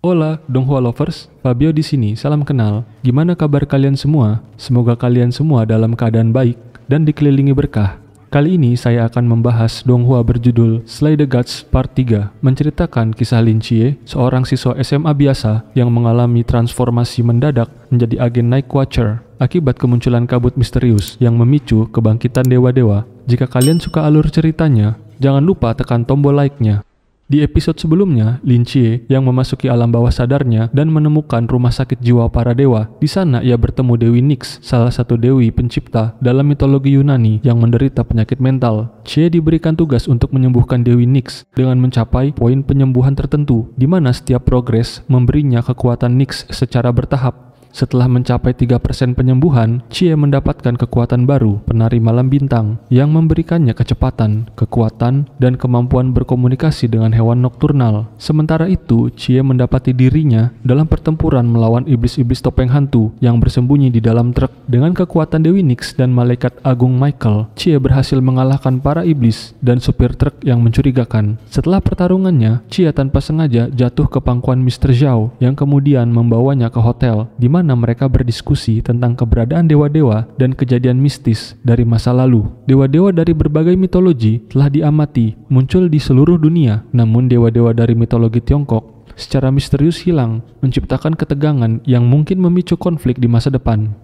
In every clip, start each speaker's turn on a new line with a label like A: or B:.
A: Hola, Donghua lovers, Fabio di sini. Salam kenal. Gimana kabar kalian semua? Semoga kalian semua dalam keadaan baik dan dikelilingi berkah. Kali ini saya akan membahas Donghua berjudul Slay the Gods Part 3, menceritakan kisah Lin Chie, seorang siswa SMA biasa yang mengalami transformasi mendadak menjadi agen Night Watcher akibat kemunculan kabut misterius yang memicu kebangkitan dewa-dewa. Jika kalian suka alur ceritanya, jangan lupa tekan tombol like-nya. Di episode sebelumnya, Lin Chie yang memasuki alam bawah sadarnya dan menemukan rumah sakit jiwa para dewa. Di sana ia bertemu Dewi Nyx, salah satu dewi pencipta dalam mitologi Yunani yang menderita penyakit mental. Chie diberikan tugas untuk menyembuhkan Dewi Nyx dengan mencapai poin penyembuhan tertentu, di mana setiap progres memberinya kekuatan Nyx secara bertahap. Setelah mencapai 3% penyembuhan, Chie mendapatkan kekuatan baru, penari malam bintang, yang memberikannya kecepatan, kekuatan, dan kemampuan berkomunikasi dengan hewan nokturnal. Sementara itu, Chie mendapati dirinya dalam pertempuran melawan iblis-iblis topeng hantu yang bersembunyi di dalam truk. Dengan kekuatan Dewi Nyx dan Malaikat Agung Michael, Chie berhasil mengalahkan para iblis dan supir truk yang mencurigakan. Setelah pertarungannya, Chie tanpa sengaja jatuh ke pangkuan Mr. Zhao yang kemudian membawanya ke hotel, di mana mereka berdiskusi tentang keberadaan dewa-dewa dan kejadian mistis dari masa lalu. Dewa-dewa dari berbagai mitologi telah diamati muncul di seluruh dunia, namun dewa-dewa dari mitologi Tiongkok secara misterius hilang, menciptakan ketegangan yang mungkin memicu konflik di masa depan.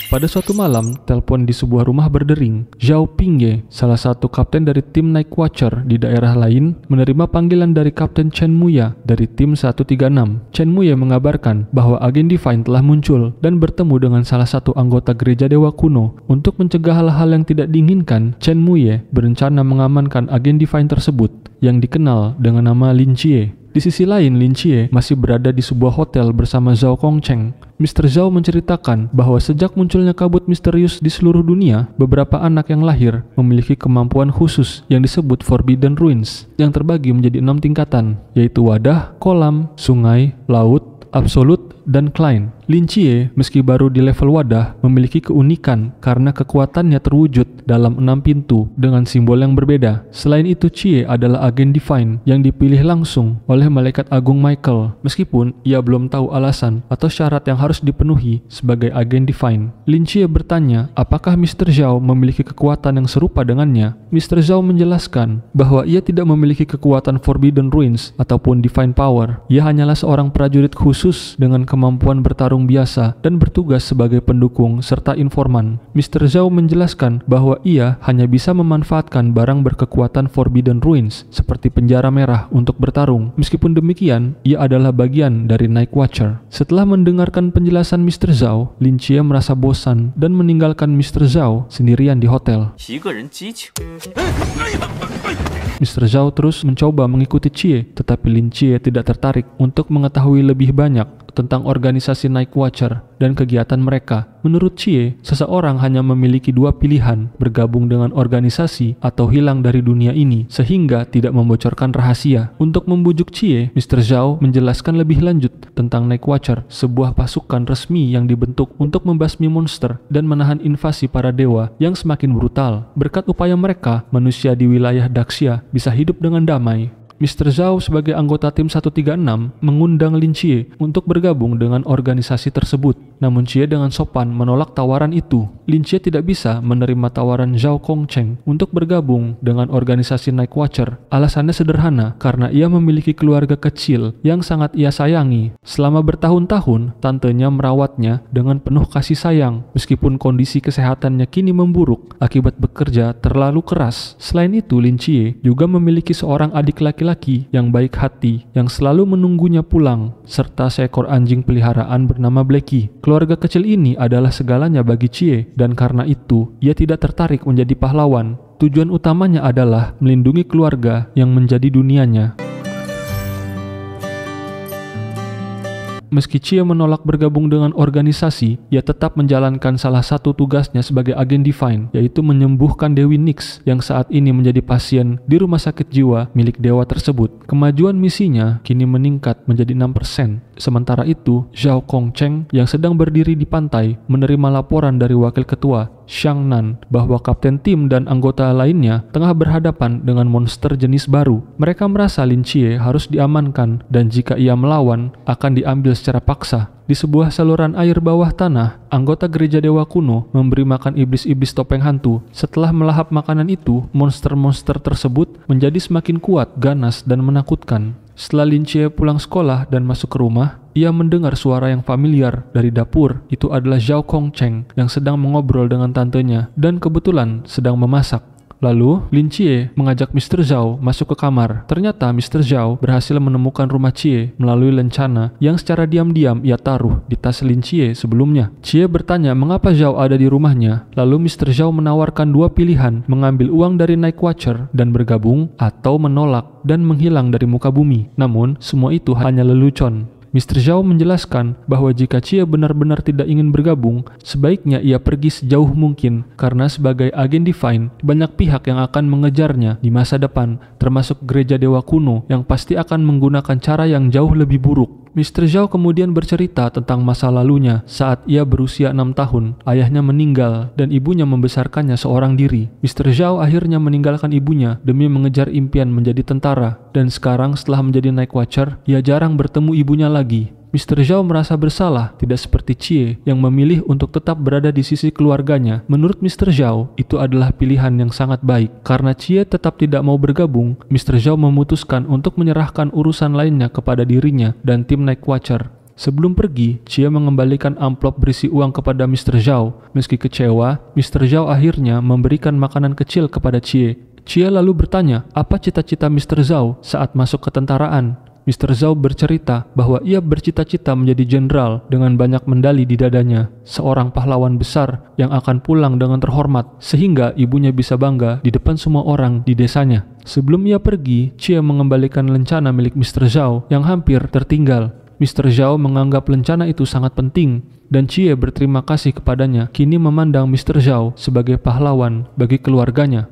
A: Pada suatu malam, telepon di sebuah rumah berdering. Zhao Pingye, salah satu kapten dari tim Night Watcher di daerah lain, menerima panggilan dari Kapten Chen Muya dari tim 136. Chen Muya mengabarkan bahwa agen Divine telah muncul dan bertemu dengan salah satu anggota gereja dewa kuno. Untuk mencegah hal-hal yang tidak diinginkan, Chen Muya berencana mengamankan agen Divine tersebut yang dikenal dengan nama Lin Chie. Di sisi lain, Lin Chie masih berada di sebuah hotel bersama Zhao Kongcheng. Mr. Zhao menceritakan bahwa sejak munculnya kabut misterius di seluruh dunia, beberapa anak yang lahir memiliki kemampuan khusus yang disebut Forbidden Ruins, yang terbagi menjadi 6 tingkatan, yaitu wadah, kolam, sungai, laut, absolut, dan klein. Lin Chie, meski baru di level wadah, memiliki keunikan karena kekuatannya terwujud dalam 6 pintu dengan simbol yang berbeda. Selain itu, Chie adalah agen Divine yang dipilih langsung oleh Malaikat Agung Michael, meskipun ia belum tahu alasan atau syarat yang harus dipenuhi sebagai agen Divine. Lin Chie bertanya apakah Mr. Zhao memiliki kekuatan yang serupa dengannya. Mr. Zhao menjelaskan bahwa ia tidak memiliki kekuatan Forbidden Ruins ataupun Divine Power. Ia hanyalah seorang prajurit khusus dengan kemampuan bertarung biasa dan bertugas sebagai pendukung serta informan. Mr. Zhao menjelaskan bahwa ia hanya bisa memanfaatkan barang berkekuatan Forbidden Ruins seperti penjara merah untuk bertarung. Meskipun demikian, ia adalah bagian dari Night Watcher. Setelah mendengarkan penjelasan Mr. Zhao, Lin Chie merasa bosan dan meninggalkan Mr. Zhao sendirian di hotel. Mr. Zhao terus mencoba mengikuti Chie, tetapi Lin Chie tidak tertarik untuk mengetahui lebih banyak tentang organisasi Night Watcher dan kegiatan mereka. Menurut Chie, seseorang hanya memiliki 2 pilihan, bergabung dengan organisasi atau hilang dari dunia ini, sehingga tidak membocorkan rahasia. Untuk membujuk Chie, Mr. Zhao menjelaskan lebih lanjut tentang Night Watcher, sebuah pasukan resmi yang dibentuk untuk membasmi monster dan menahan invasi para dewa yang semakin brutal. Berkat upaya mereka, manusia di wilayah Daxia bisa hidup dengan damai. Mr. Zhao sebagai anggota tim 136 mengundang Lin Chie untuk bergabung dengan organisasi tersebut. Namun Chie dengan sopan menolak tawaran itu. Lin Chie tidak bisa menerima tawaran Zhao Kongcheng untuk bergabung dengan organisasi Night Watcher. Alasannya sederhana, karena ia memiliki keluarga kecil yang sangat ia sayangi. Selama bertahun-tahun, tantenya merawatnya dengan penuh kasih sayang, meskipun kondisi kesehatannya kini memburuk akibat bekerja terlalu keras. Selain itu, Lin Chie juga memiliki seorang adik laki-laki yang baik hati yang selalu menunggunya pulang, serta seekor anjing peliharaan bernama Blacky. Keluarga kecil ini adalah segalanya bagi Chie, dan karena itu ia tidak tertarik menjadi pahlawan. Tujuan utamanya adalah melindungi keluarga yang menjadi dunianya. Meski Chie menolak bergabung dengan organisasi, ia tetap menjalankan salah satu tugasnya sebagai agen Divine, yaitu menyembuhkan Dewi Nyx yang saat ini menjadi pasien di rumah sakit jiwa milik dewa tersebut. Kemajuan misinya kini meningkat menjadi 6%. Sementara itu, Zhao Kongcheng yang sedang berdiri di pantai menerima laporan dari wakil ketua Xiangnan, bahwa kapten tim dan anggota lainnya tengah berhadapan dengan monster jenis baru. Mereka merasa Lin Chie harus diamankan dan jika ia melawan akan diambil secara paksa. Di sebuah saluran air bawah tanah, anggota gereja dewa kuno memberi makan iblis-iblis topeng hantu. Setelah melahap makanan itu, monster-monster tersebut menjadi semakin kuat, ganas, dan menakutkan. Setelah Lin Chie pulang sekolah dan masuk ke rumah, ia mendengar suara yang familiar dari dapur. Itu adalah Zhao Kongcheng yang sedang mengobrol dengan tantenya dan kebetulan sedang memasak. Lalu, Lin Chie mengajak Mr. Zhao masuk ke kamar. Ternyata Mr. Zhao berhasil menemukan rumah Chie melalui lencana yang secara diam-diam ia taruh di tas Lin Chie sebelumnya. Chie bertanya mengapa Zhao ada di rumahnya. Lalu Mr. Zhao menawarkan dua pilihan, mengambil uang dari Night Watcher dan bergabung, atau menolak dan menghilang dari muka bumi. Namun, semua itu hanya lelucon. Mr. Zhao menjelaskan bahwa jika Chie benar-benar tidak ingin bergabung, sebaiknya ia pergi sejauh mungkin karena sebagai agen Divine, banyak pihak yang akan mengejarnya di masa depan, termasuk gereja dewa kuno yang pasti akan menggunakan cara yang jauh lebih buruk. Mr. Zhao kemudian bercerita tentang masa lalunya saat ia berusia 6 tahun. Ayahnya meninggal dan ibunya membesarkannya seorang diri. Mr. Zhao akhirnya meninggalkan ibunya demi mengejar impian menjadi tentara. Dan sekarang setelah menjadi Night Watcher, ia jarang bertemu ibunya lagi. Mr. Zhao merasa bersalah, tidak seperti Chie yang memilih untuk tetap berada di sisi keluarganya. Menurut Mr. Zhao, itu adalah pilihan yang sangat baik. Karena Chie tetap tidak mau bergabung, Mr. Zhao memutuskan untuk menyerahkan urusan lainnya kepada dirinya dan tim Night Watcher. Sebelum pergi, Chie mengembalikan amplop berisi uang kepada Mr. Zhao. Meski kecewa, Mr. Zhao akhirnya memberikan makanan kecil kepada Chie. Chie lalu bertanya, apa cita-cita Mr. Zhao saat masuk ketentaraan? Mr. Zhao bercerita bahwa ia bercita-cita menjadi jenderal dengan banyak medali di dadanya, seorang pahlawan besar yang akan pulang dengan terhormat, sehingga ibunya bisa bangga di depan semua orang di desanya. Sebelum ia pergi, Chie mengembalikan lencana milik Mr. Zhao yang hampir tertinggal. Mr. Zhao menganggap lencana itu sangat penting, dan Chie berterima kasih kepadanya, kini memandang Mr. Zhao sebagai pahlawan bagi keluarganya.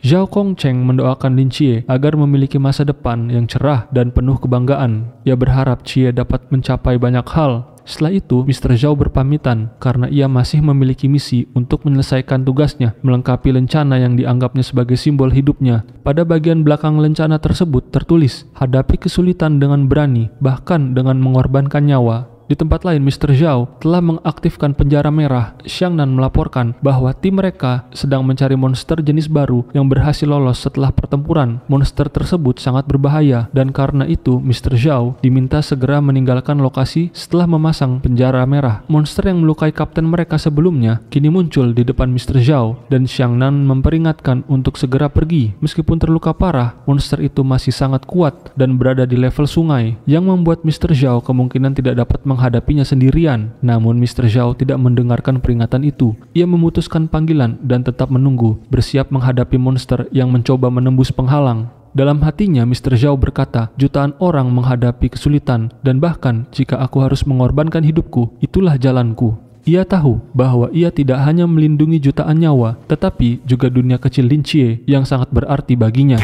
A: Zhao Kongcheng mendoakan Lin Chie agar memiliki masa depan yang cerah dan penuh kebanggaan. Ia berharap Chie dapat mencapai banyak hal. Setelah itu, Mr. Zhao berpamitan karena ia masih memiliki misi untuk menyelesaikan tugasnya, melengkapi lencana yang dianggapnya sebagai simbol hidupnya. Pada bagian belakang lencana tersebut tertulis, hadapi kesulitan dengan berani, bahkan dengan mengorbankan nyawa. Di tempat lain, Mr. Zhao telah mengaktifkan penjara merah. Xiangnan melaporkan bahwa tim mereka sedang mencari monster jenis baru yang berhasil lolos setelah pertempuran. Monster tersebut sangat berbahaya dan karena itu Mr. Zhao diminta segera meninggalkan lokasi setelah memasang penjara merah. Monster yang melukai kapten mereka sebelumnya kini muncul di depan Mr. Zhao dan Xiangnan memperingatkan untuk segera pergi. Meskipun terluka parah, monster itu masih sangat kuat dan berada di level sungai yang membuat Mr. Zhao kemungkinan tidak dapat menghadapinya sendirian. Namun Mr. Zhao tidak mendengarkan peringatan itu. Ia memutuskan panggilan dan tetap menunggu, bersiap menghadapi monster yang mencoba menembus penghalang. Dalam hatinya, Mr. Zhao berkata, jutaan orang menghadapi kesulitan dan bahkan jika aku harus mengorbankan hidupku, itulah jalanku. Ia tahu bahwa ia tidak hanya melindungi jutaan nyawa, tetapi juga dunia kecil Lin Chie yang sangat berarti baginya.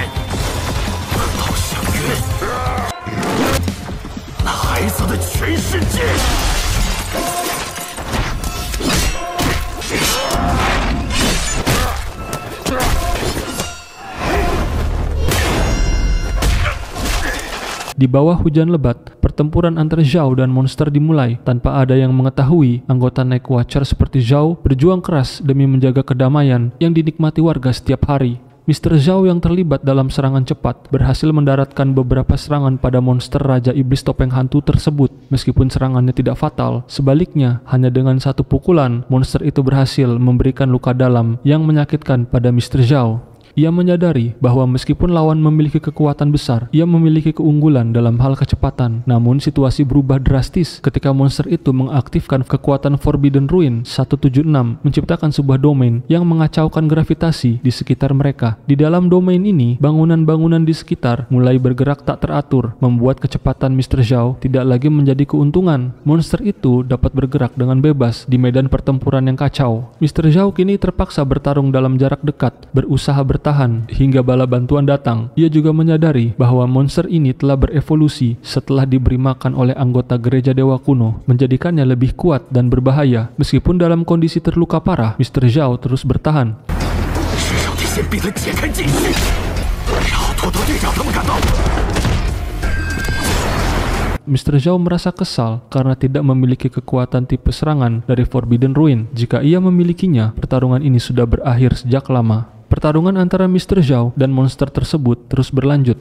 A: Di bawah hujan lebat, pertempuran antara Zhao dan monster dimulai. Tanpa ada yang mengetahui, anggota Night Watcher seperti Zhao berjuang keras demi menjaga kedamaian yang dinikmati warga setiap hari. Mr. Zhao yang terlibat dalam serangan cepat berhasil mendaratkan beberapa serangan pada monster Raja Iblis Topeng Hantu tersebut. Meskipun serangannya tidak fatal, sebaliknya hanya dengan satu pukulan, monster itu berhasil memberikan luka dalam yang menyakitkan pada Mr. Zhao. Ia menyadari bahwa meskipun lawan memiliki kekuatan besar, ia memiliki keunggulan dalam hal kecepatan. Namun situasi berubah drastis ketika monster itu mengaktifkan kekuatan Forbidden Ruin 176, menciptakan sebuah domain yang mengacaukan gravitasi di sekitar mereka. Di dalam domain ini, bangunan-bangunan di sekitar mulai bergerak tak teratur, membuat kecepatan Mr. Zhao tidak lagi menjadi keuntungan. Monster itu dapat bergerak dengan bebas di medan pertempuran yang kacau. Mr. Zhao kini terpaksa bertarung dalam jarak dekat, berusaha bertahan bertahan hingga bala bantuan datang. Ia juga menyadari bahwa monster ini telah berevolusi setelah diberi makan oleh anggota gereja dewa kuno, menjadikannya lebih kuat dan berbahaya. Meskipun dalam kondisi terluka parah, Mr. Zhao terus bertahan. Mr. Zhao merasa kesal karena tidak memiliki kekuatan tipe serangan dari Forbidden Ruin. Jika ia memilikinya, pertarungan ini sudah berakhir sejak lama. Pertarungan antara Mr. Zhao dan monster tersebut terus berlanjut.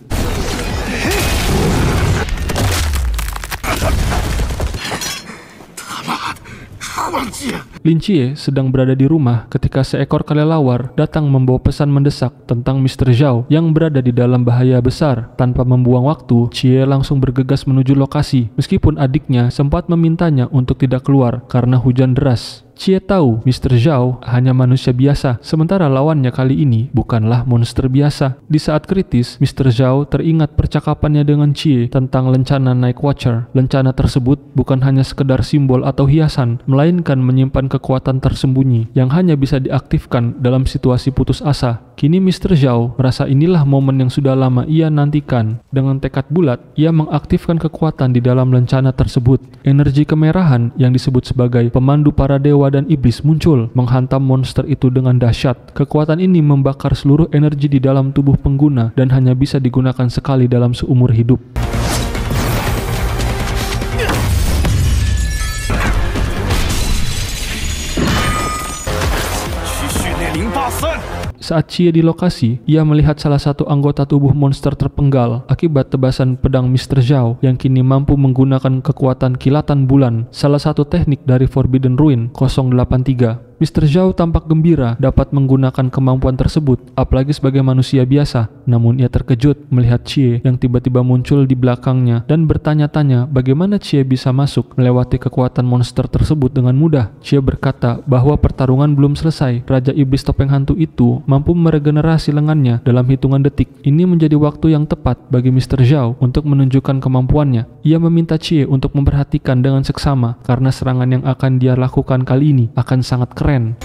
A: Lin Chie sedang berada di rumah ketika seekor kelelawar datang membawa pesan mendesak tentang Mr. Zhao yang berada di dalam bahaya besar. Tanpa membuang waktu, Chie langsung bergegas menuju lokasi, meskipun adiknya sempat memintanya untuk tidak keluar karena hujan deras. Chie tahu Mr. Zhao hanya manusia biasa, sementara lawannya kali ini bukanlah monster biasa. Di saat kritis, Mr. Zhao teringat percakapannya dengan Chie tentang lencana Night Watcher. Lencana tersebut bukan hanya sekedar simbol atau hiasan, melainkan menyimpan kekuatan tersembunyi yang hanya bisa diaktifkan dalam situasi putus asa. Kini Mr. Zhao merasa inilah momen yang sudah lama ia nantikan. Dengan tekad bulat, ia mengaktifkan kekuatan di dalam lencana tersebut. Energi kemerahan yang disebut sebagai pemandu para dewa dan iblis muncul, menghantam monster itu dengan dahsyat. Kekuatan ini membakar seluruh energi di dalam tubuh pengguna dan hanya bisa digunakan sekali dalam seumur hidup. Saat Chie di lokasi, ia melihat salah satu anggota tubuh monster terpenggal akibat tebasan pedang Mr. Zhao yang kini mampu menggunakan kekuatan kilatan bulan, salah satu teknik dari Forbidden Ruin 083. Mr. Zhao tampak gembira dapat menggunakan kemampuan tersebut, apalagi sebagai manusia biasa. Namun ia terkejut melihat Chie yang tiba-tiba muncul di belakangnya dan bertanya-tanya bagaimana Chie bisa masuk melewati kekuatan monster tersebut dengan mudah. Chie berkata bahwa pertarungan belum selesai. Raja Iblis Topeng Hantu itu mampu meregenerasi lengannya dalam hitungan detik. Ini menjadi waktu yang tepat bagi Mr. Zhao untuk menunjukkan kemampuannya. Ia meminta Chie untuk memperhatikan dengan seksama karena serangan yang akan dia lakukan kali ini akan sangat keren.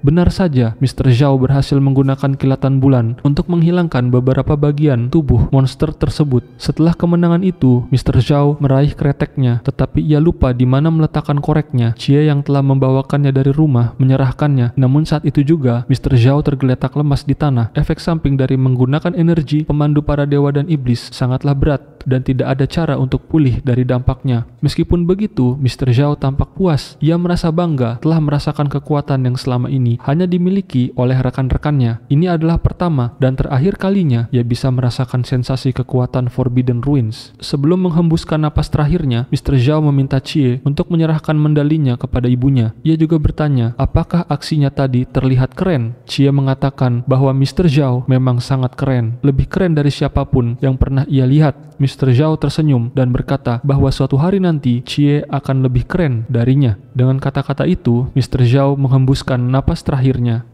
A: Benar saja, Mr. Zhao berhasil menggunakan kilatan bulan untuk menghilangkan beberapa bagian tubuh monster tersebut. Setelah kemenangan itu, Mr. Zhao meraih kreteknya, tetapi ia lupa di mana meletakkan koreknya. Chie yang telah membawakannya dari rumah menyerahkannya. Namun saat itu juga, Mr. Zhao tergeletak lemas di tanah. Efek samping dari menggunakan energi pemandu para dewa dan iblis sangatlah berat dan tidak ada cara untuk pulih dari dampaknya. Meskipun begitu, Mr. Zhao tampak puas. Ia merasa bangga telah merasakan kekuatan yang selama ini hanya dimiliki oleh rekan-rekannya. Ini adalah pertama dan terakhir kalinya ia bisa merasakan sensasi kekuatan Forbidden Ruins. Sebelum menghembuskan napas terakhirnya, Mr. Zhao meminta Chie untuk menyerahkan medalinya kepada ibunya. Ia juga bertanya, apakah aksinya tadi terlihat keren? Chie mengatakan bahwa Mr. Zhao memang sangat keren, lebih keren dari siapapun yang pernah ia lihat. Mr. Zhao tersenyum dan berkata bahwa suatu hari nanti Chie akan lebih keren darinya. Dengan kata-kata itu, Mr. Zhao menghembuskan napas terakhirnya.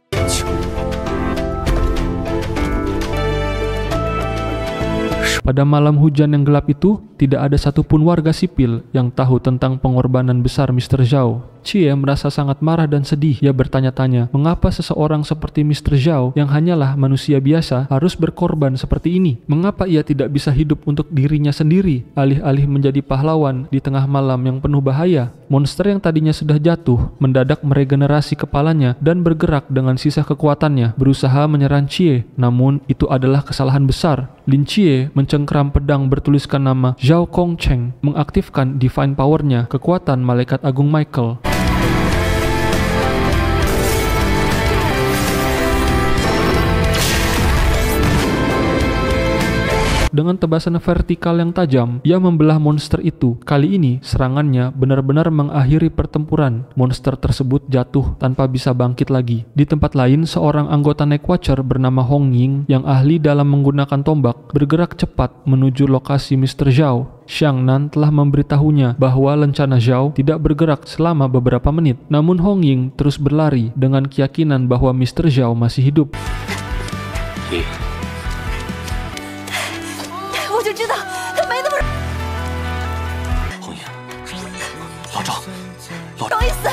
A: Pada malam hujan yang gelap itu, tidak ada satupun warga sipil yang tahu tentang pengorbanan besar Mr. Zhao. Chie merasa sangat marah dan sedih. Ia bertanya-tanya, mengapa seseorang seperti Mr. Zhao yang hanyalah manusia biasa harus berkorban seperti ini? Mengapa ia tidak bisa hidup untuk dirinya sendiri, alih-alih menjadi pahlawan di tengah malam yang penuh bahaya? Monster yang tadinya sudah jatuh, mendadak meregenerasi kepalanya dan bergerak dengan sisa kekuatannya, berusaha menyerang Chie. Namun, itu adalah kesalahan besar. Lin Chie mencengkram pedang bertuliskan nama Zhao Kong Cheng, mengaktifkan divine power-nya, kekuatan malaikat agung Michael. Dengan tebasan vertikal yang tajam, ia membelah monster itu. Kali ini, serangannya benar-benar mengakhiri pertempuran. Monster tersebut jatuh tanpa bisa bangkit lagi. Di tempat lain, seorang anggota Night Watcher bernama Hong Ying yang ahli dalam menggunakan tombak bergerak cepat menuju lokasi Mr. Zhao. Xiang Nan telah memberitahunya bahwa lencana Zhao tidak bergerak selama beberapa menit. Namun Hong Ying terus berlari dengan keyakinan bahwa Mr. Zhao masih hidup.
B: 我就知道他没那么。
C: 红颜，老赵，
B: 不好意思。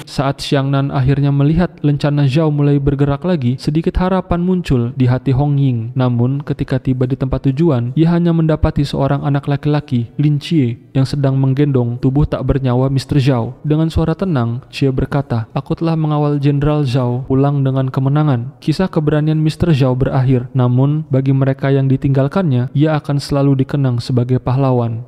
A: Saat Xiang Nan akhirnya melihat lencana Zhao mulai bergerak lagi, sedikit harapan muncul di hati Hong Ying. Namun, ketika tiba di tempat tujuan, ia hanya mendapati seorang anak laki-laki, Lin Chie, yang sedang menggendong tubuh tak bernyawa Mr. Zhao. Dengan suara tenang, Chie berkata, "Aku telah mengawal Jenderal Zhao pulang dengan kemenangan." Kisah keberanian Mr. Zhao berakhir, namun bagi mereka yang ditinggalkannya, ia akan selalu dikenang sebagai pahlawan.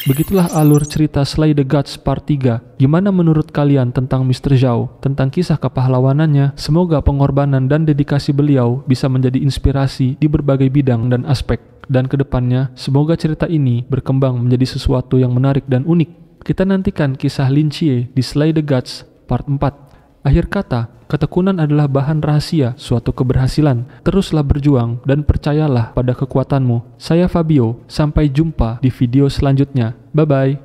A: Begitulah alur cerita Slay the Gods Part 3. Gimana menurut kalian tentang Mr. Zhao? Tentang kisah kepahlawanannya? Semoga pengorbanan dan dedikasi beliau bisa menjadi inspirasi di berbagai bidang dan aspek. Dan kedepannya, semoga cerita ini berkembang menjadi sesuatu yang menarik dan unik. Kita nantikan kisah Lin Chie di Slay the Gods Part 4. Akhir kata, ketekunan adalah bahan rahasia suatu keberhasilan. Teruslah berjuang dan percayalah pada kekuatanmu. Saya Fabio, sampai jumpa di video selanjutnya. Bye-bye.